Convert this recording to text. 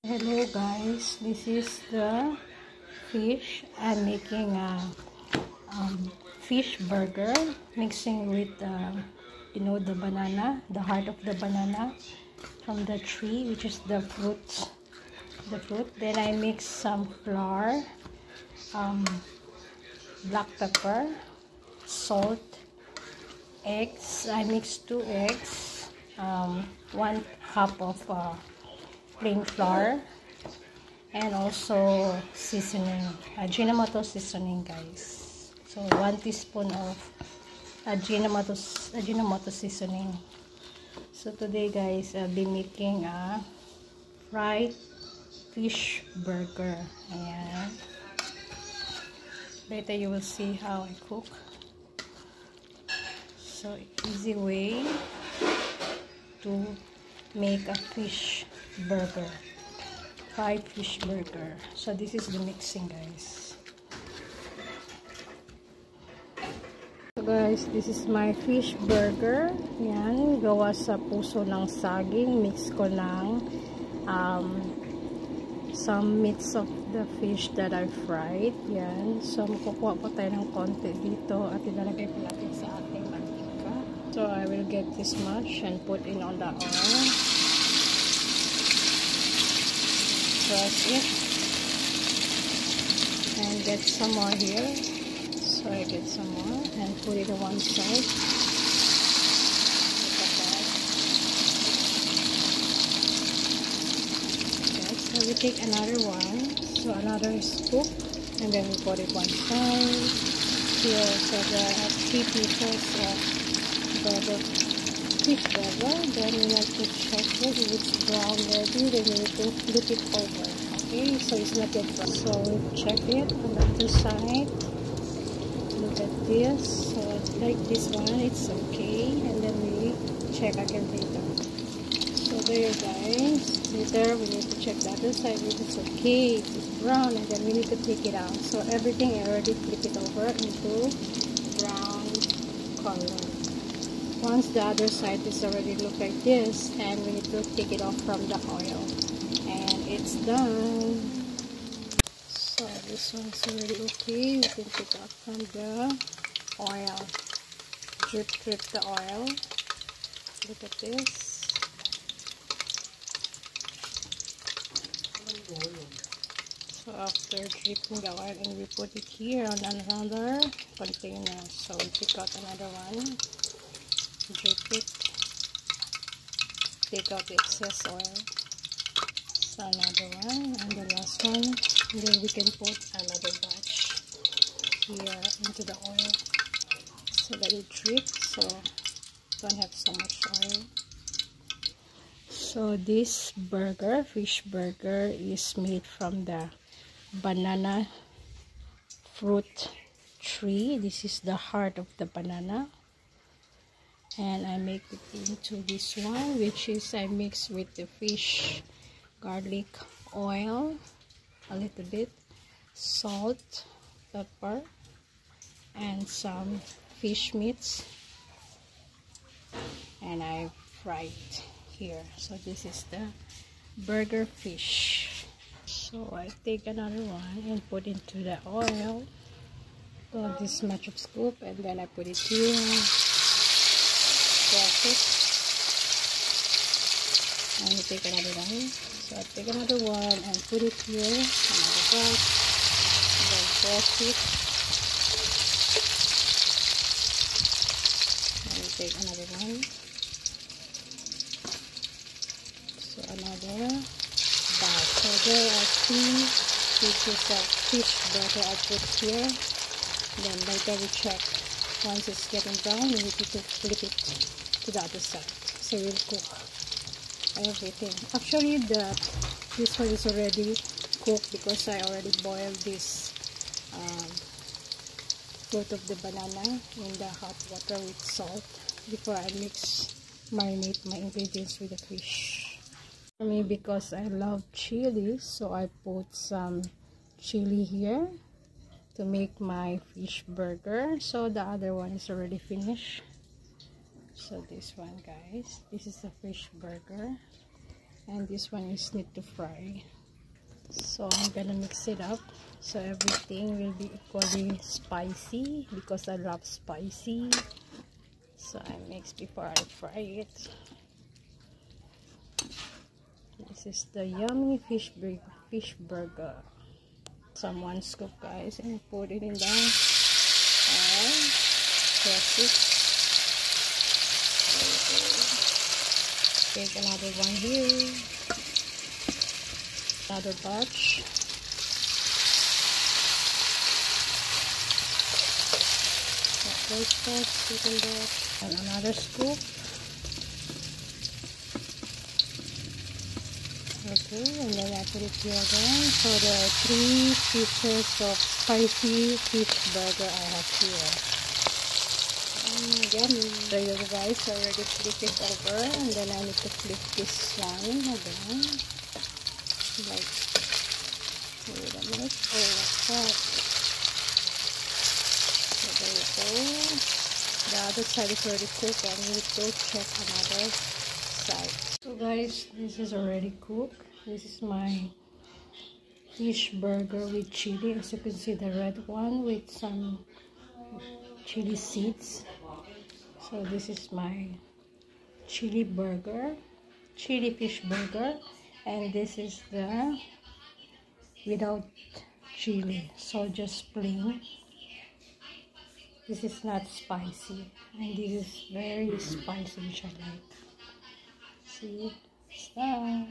Hello guys, this is the fish. I'm making a fish burger, mixing with the banana, the heart of the banana from the tree, which is the fruit. Then I mix some flour, black pepper, salt, eggs. I mix 2 eggs, 1 cup of plain flour, and also seasoning, Ajinomoto seasoning, guys. So 1 teaspoon of Ajinomoto seasoning. So today, guys, I'll be making a fried fish burger. Ayan. Later you will see how I cook. So easy way to make a fish burger, fried fish burger. So this is the mixing, guys. So guys, this is my fish burger. Yan, gawa sa puso ng saging. Mix ko ng some meats of the fish that I fried. Yan. So kukuha po tayo ng konti dito at ilalagay po natin sa ating mantika. So I will get this much and put in on the oil. Press it and get some more here. So I get some more and put it on one side. Look at that. Okay, so we take another one, so another scoop, and then we put it one side here. So there are 3 pieces of the fish burger. Then we have to check it. If it's brown ready, then we need to flip it over. Okay, so it's not yet brown. So we check it on the other side. Look at this. So like this one, it's okay. And then we check again later. So there, guys. Later we need to check the other side if it's okay. If it's brown, and then we need to take it out. So everything I already flip it over into brown color. Once the other side is already look like this, and we need to take it off from the oil, and it's done. So this one's already okay. We can take it off from the oil. Drip the oil. Look at this. So after dripping the oil, and we put it here on another container. So we take out another one. Drip it, take out the excess oil. So another one, and the last one, and then we can put another batch here into the oil so that it drips, so don't have so much oil. So this burger, fish burger, is made from the banana fruit tree. This is the heart of the banana. And I make it into this one, which is I mix with the fish, garlic oil, a little bit, salt, pepper, and some fish meats, and I fried here. So this is the burger fish. So I take another one and put into the oil. So this much of scoop, and then I put it here. Press it, and we take another one. So I take another one and put it here, another part, and then press it, and we take another one. So another batch. So there are 3 pieces of fish burger I put here. Then later we check. Once it's getting brown, we need to flip it to the other side. So we'll cook everything. Actually, this one is already cooked because I already boiled this fruit of the banana in the hot water with salt before I marinate my ingredients with the fish. For me, because I love chili, so I put some chili here to make my fish burger. So the other one is already finished. So this one, guys, this is the fish burger. and this one is need to fry. So I'm gonna mix it up so everything will be equally spicy because I love spicy. So I mix before I fry it. This is the yummy fish burger. Someone scoop, guys, and put it in the press it. Take another one here. Another batch. First batch, second batch, and another scoop. Okay, and then I put it here again. So there are 3 pieces of spicy fish burger I have here. Yummy. So you guys already flip it over, and then I need to flip this one again. Like, wait a minute. Oh, what's that? So there you go. The other side is already cooked. I need to check another side. So guys, this is already cooked. This is my fish burger with chili. As you can see, the red one with some chili seeds. So this is my chili burger, chili fish burger, and this is the without chili, so just plain. This is not spicy, and this is very spicy, which I like. See, it's that.